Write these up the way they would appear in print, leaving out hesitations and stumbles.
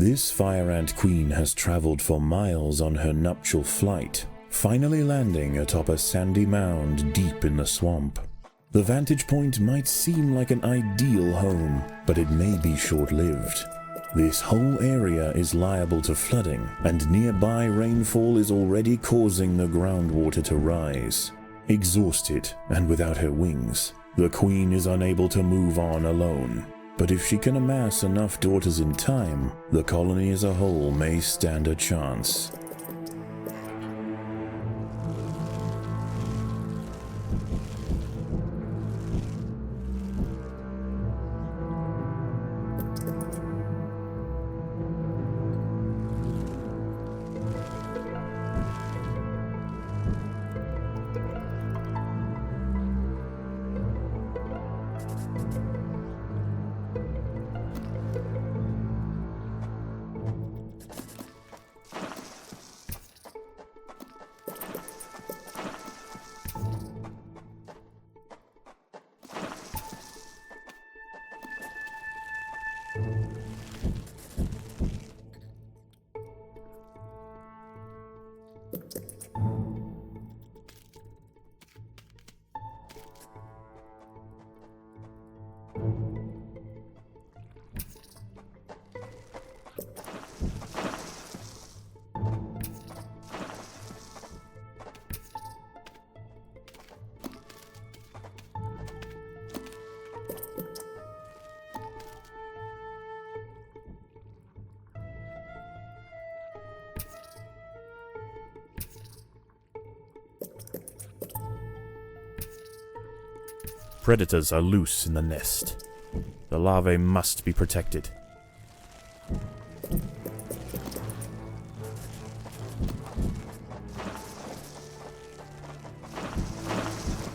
This fire ant queen has traveled for miles on her nuptial flight, finally landing atop a sandy mound deep in the swamp. The vantage point might seem like an ideal home, but it may be short-lived. This whole area is liable to flooding, and nearby rainfall is already causing the groundwater to rise. Exhausted and without her wings, the queen is unable to move on alone. But if she can amass enough daughters in time, the colony as a whole may stand a chance. Predators are loose in the nest. The larvae must be protected.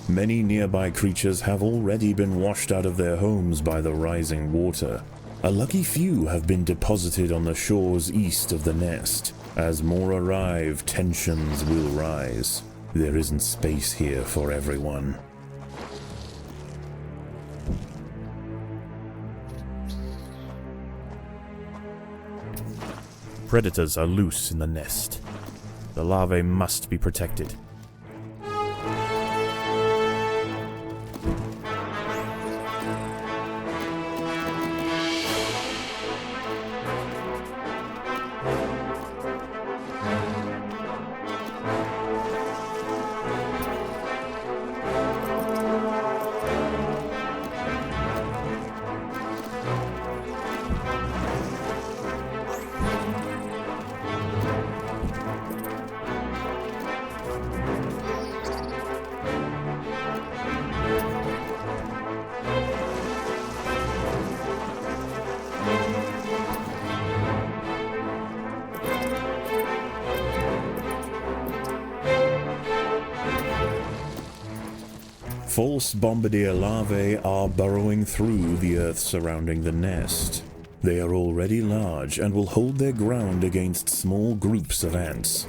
Many nearby creatures have already been washed out of their homes by the rising water. A lucky few have been deposited on the shores east of the nest. As more arrive, tensions will rise. There isn't space here for everyone. Predators are loose in the nest. The larvae must be protected. False bombardier larvae are burrowing through the earth surrounding the nest. They are already large and will hold their ground against small groups of ants.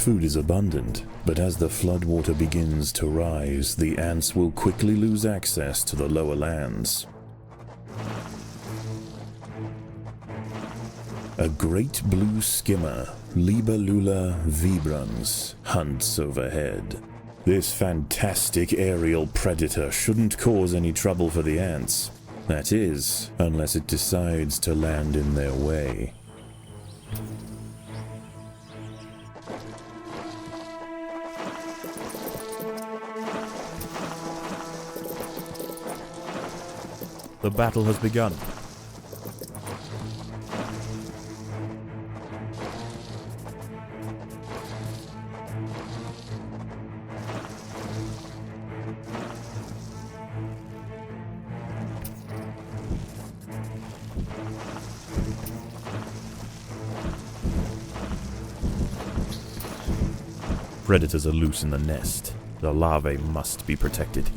Food is abundant, but as the floodwater begins to rise, the ants will quickly lose access to the lower lands. A great blue skimmer, Libellula vibrans, hunts overhead. This fantastic aerial predator shouldn't cause any trouble for the ants. That is, unless it decides to land in their way. The battle has begun. Predators are loose in the nest. The larvae must be protected.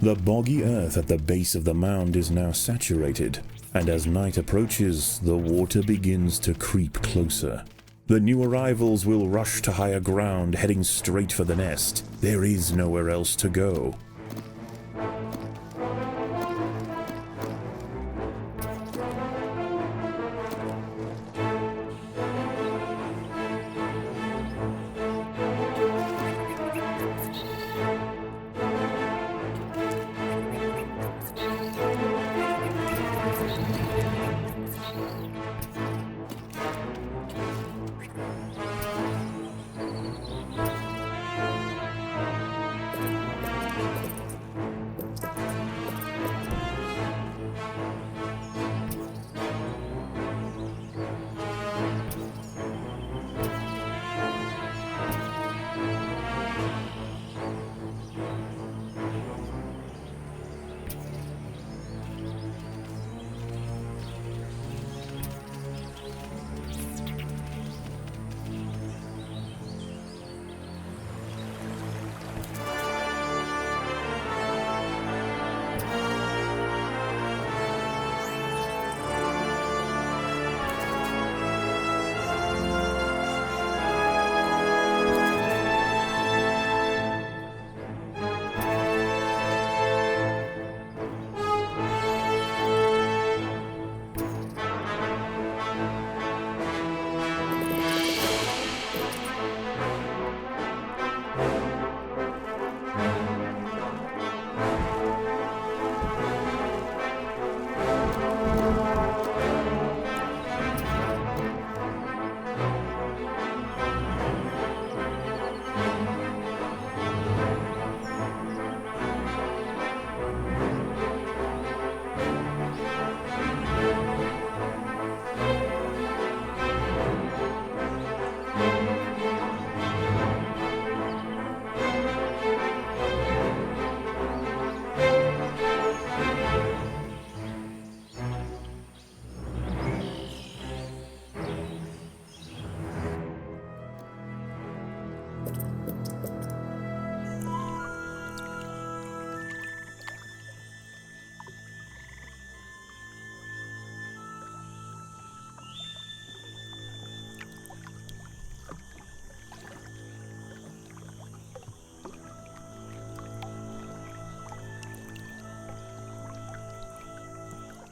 The boggy earth at the base of the mound is now saturated, and as night approaches, the water begins to creep closer. The new arrivals will rush to higher ground, heading straight for the nest. There is nowhere else to go.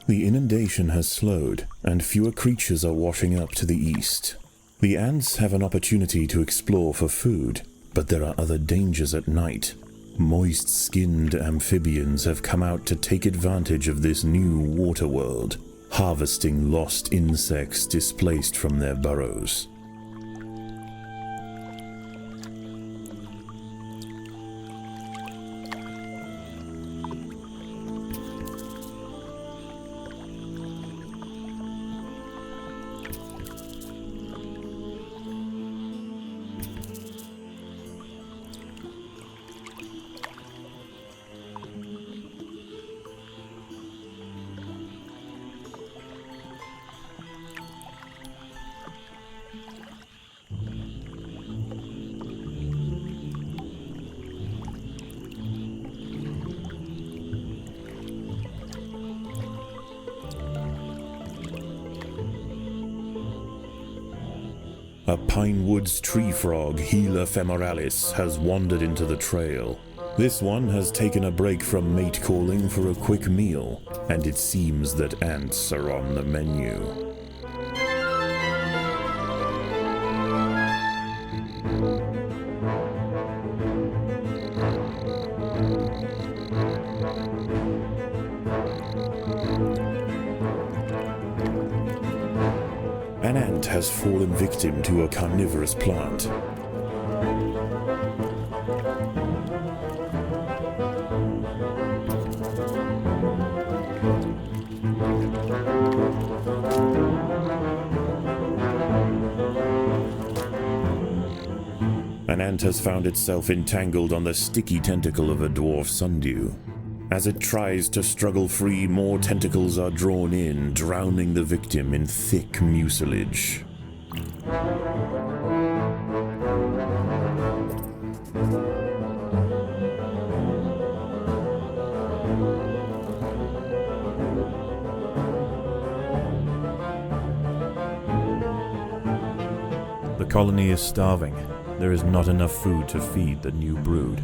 The inundation has slowed, and fewer creatures are washing up to the east. The ants have an opportunity to explore for food, but there are other dangers at night. Moist-skinned amphibians have come out to take advantage of this new water world, harvesting lost insects displaced from their burrows. A Pinewoods tree frog, Gila femoralis, has wandered into the trail. This one has taken a break from mate calling for a quick meal, and it seems that ants are on the menu. An ant has fallen victim to a carnivorous plant. An ant has found itself entangled on the sticky tentacle of a dwarf sundew. As it tries to struggle free, more tentacles are drawn in, drowning the victim in thick mucilage. The colony is starving. There is not enough food to feed the new brood.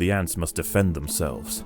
The ants must defend themselves.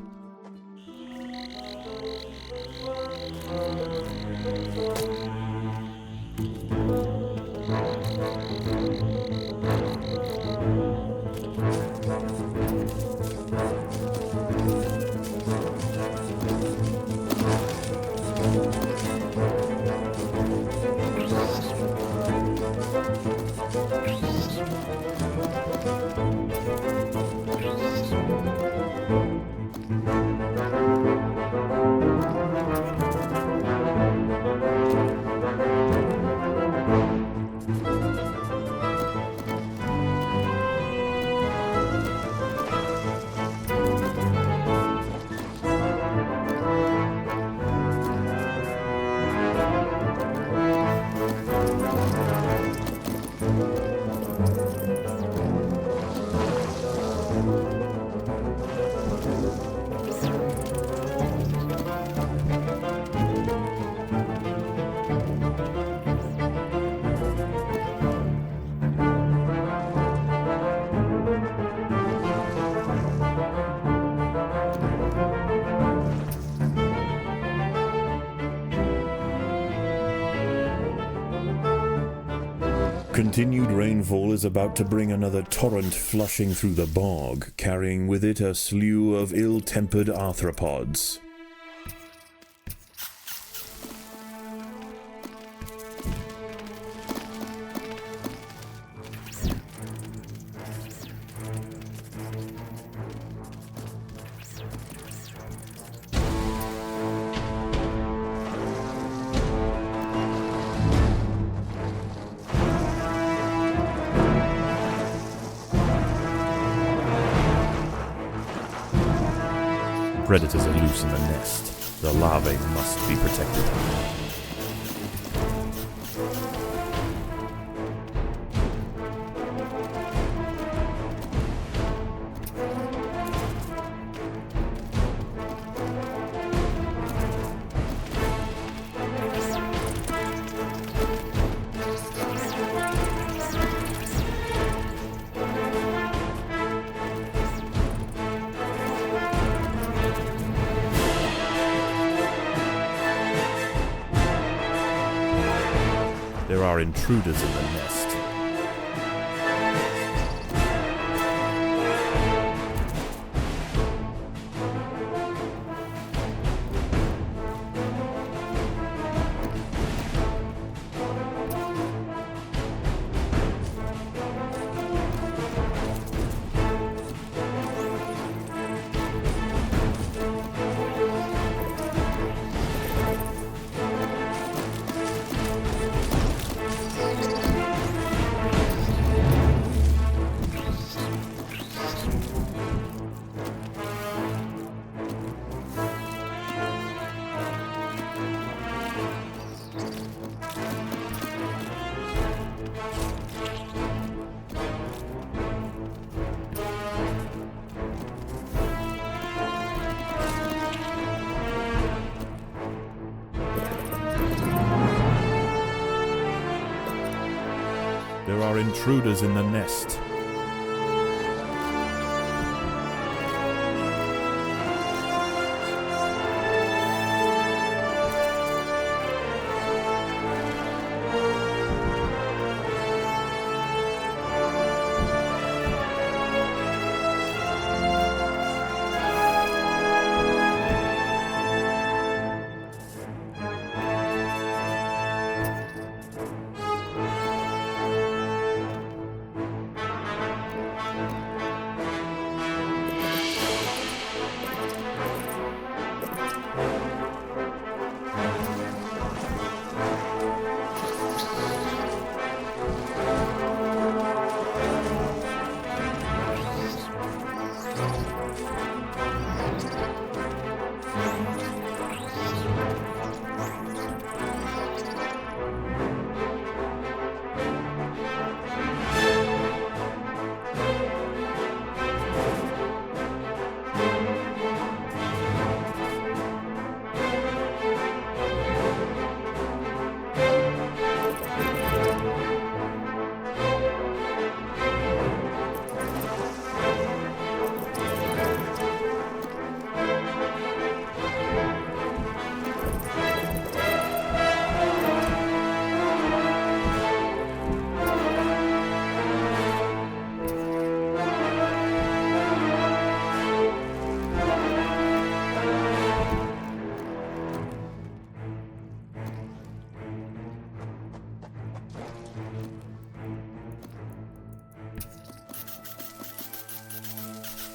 Continued rainfall is about to bring another torrent flushing through the bog, carrying with it a slew of ill-tempered arthropods. Predators are loose in the nest. The larvae must be protected. There are intruders in the nest. There are intruders in the nest.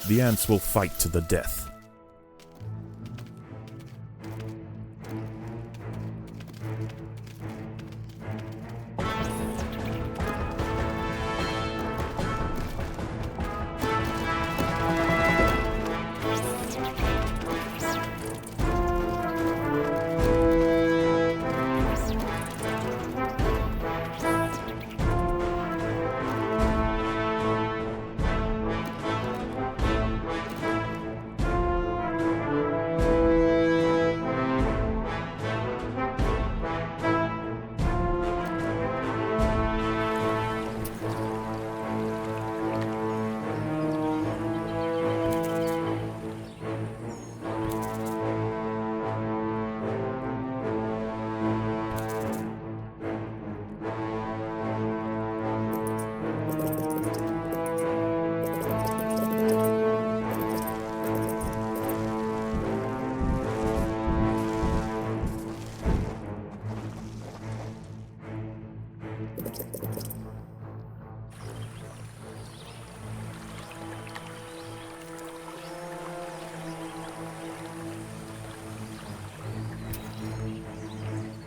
The ants will fight to the death.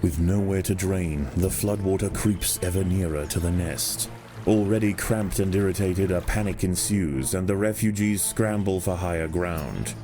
With nowhere to drain, the floodwater creeps ever nearer to the nest. Already cramped and irritated, a panic ensues, and the refugees scramble for higher ground.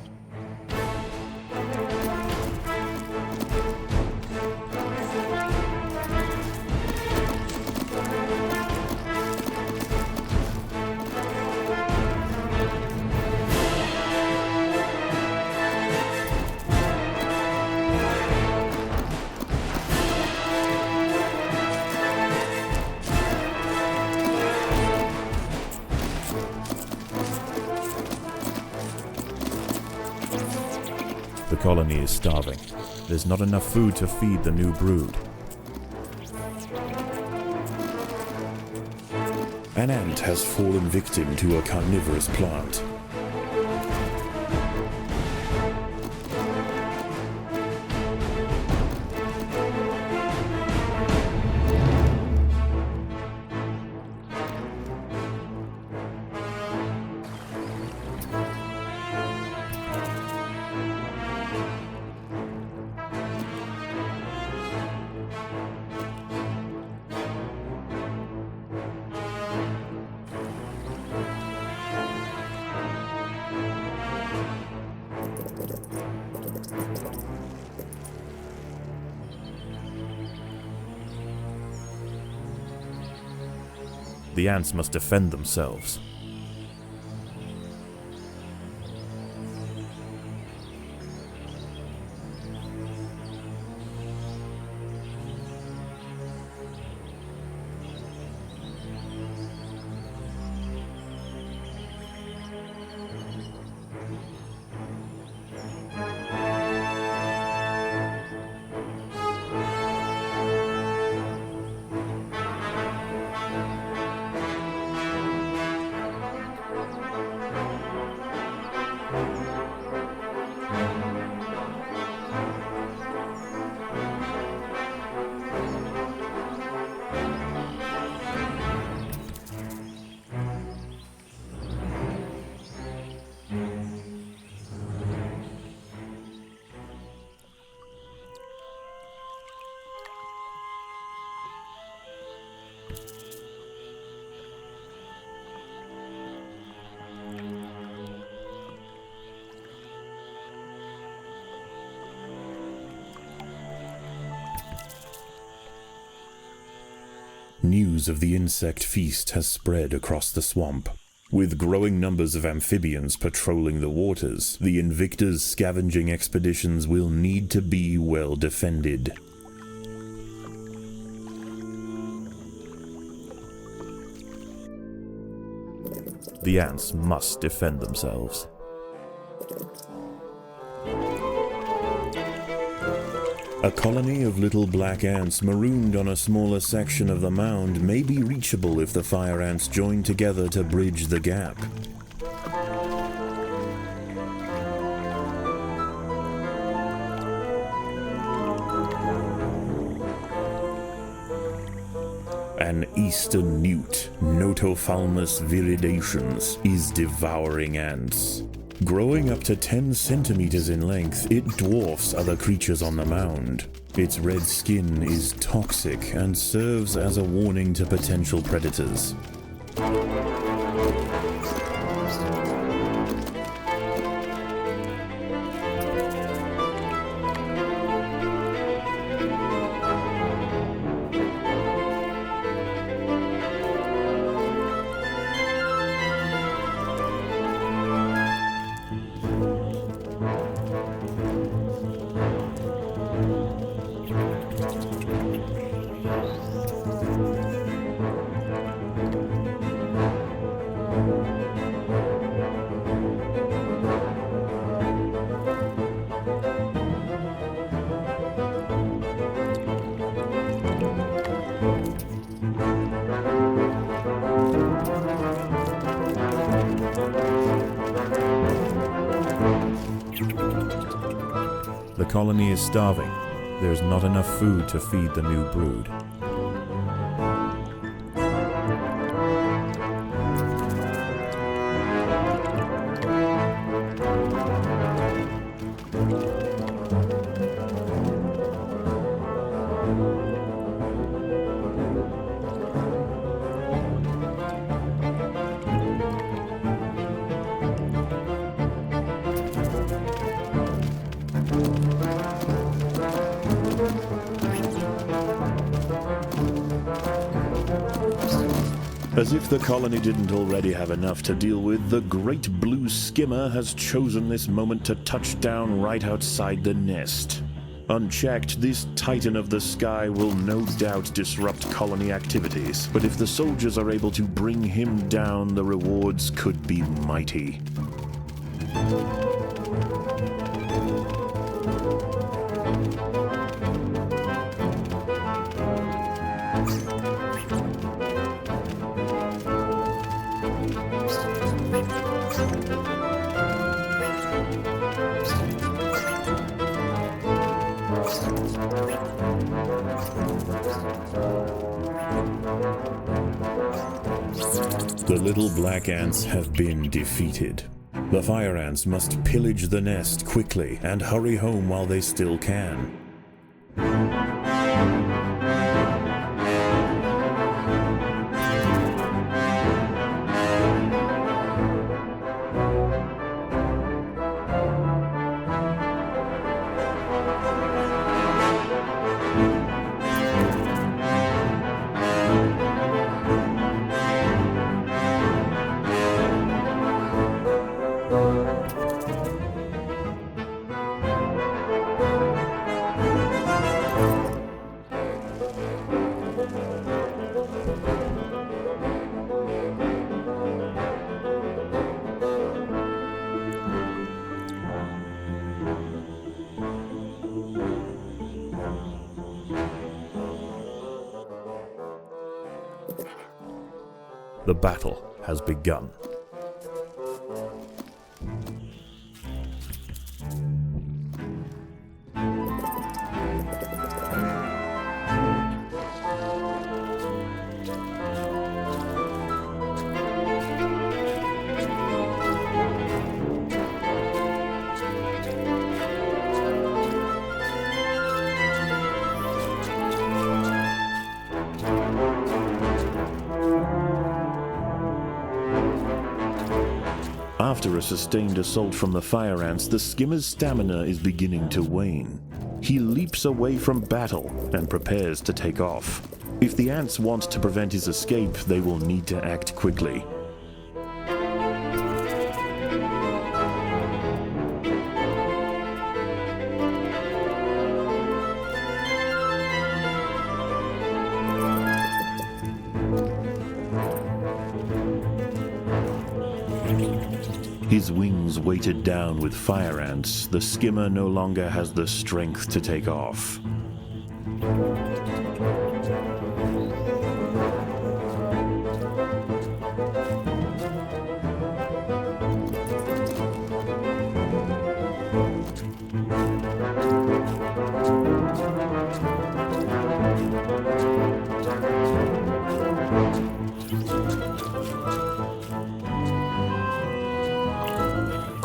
The colony is starving. There's not enough food to feed the new brood. An ant has fallen victim to a carnivorous plant. The ants must defend themselves. News of the insect feast has spread across the swamp. With growing numbers of amphibians patrolling the waters, the Invicta's scavenging expeditions will need to be well defended. The ants must defend themselves. A colony of little black ants marooned on a smaller section of the mound may be reachable if the fire ants join together to bridge the gap. An eastern newt, Notophalmus viridations, is devouring ants. Growing up to 10 centimeters in length, it dwarfs other creatures on the mound. Its red skin is toxic and serves as a warning to potential predators. The colony is starving. There's not enough food to feed the new brood. As if the colony didn't already have enough to deal with, the great blue skimmer has chosen this moment to touch down right outside the nest. Unchecked, this titan of the sky will no doubt disrupt colony activities, but if the soldiers are able to bring him down, the rewards could be mighty. The little black ants have been defeated. The fire ants must pillage the nest quickly and hurry home while they still can. The battle has begun. After a sustained assault from the fire ants, the skimmer's stamina is beginning to wane. He leaps away from battle and prepares to take off. If the ants want to prevent his escape, they will need to act quickly. His wings weighted down with fire ants, the skimmer no longer has the strength to take off.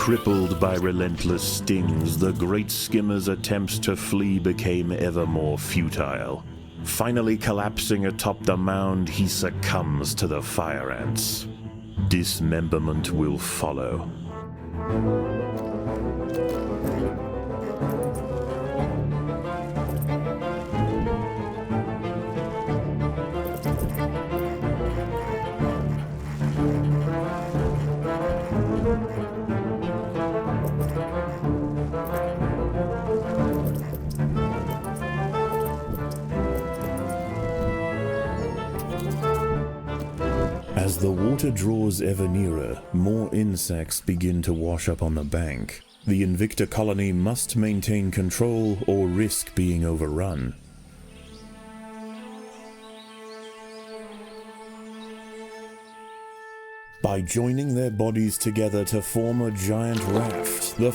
Crippled by relentless stings, the great skimmer's attempts to flee became ever more futile. Finally collapsing atop the mound, he succumbs to the fire ants. Dismemberment will follow. As the water draws ever nearer, more insects begin to wash up on the bank. The Invicta colony must maintain control or risk being overrun. By joining their bodies together to form a giant raft, the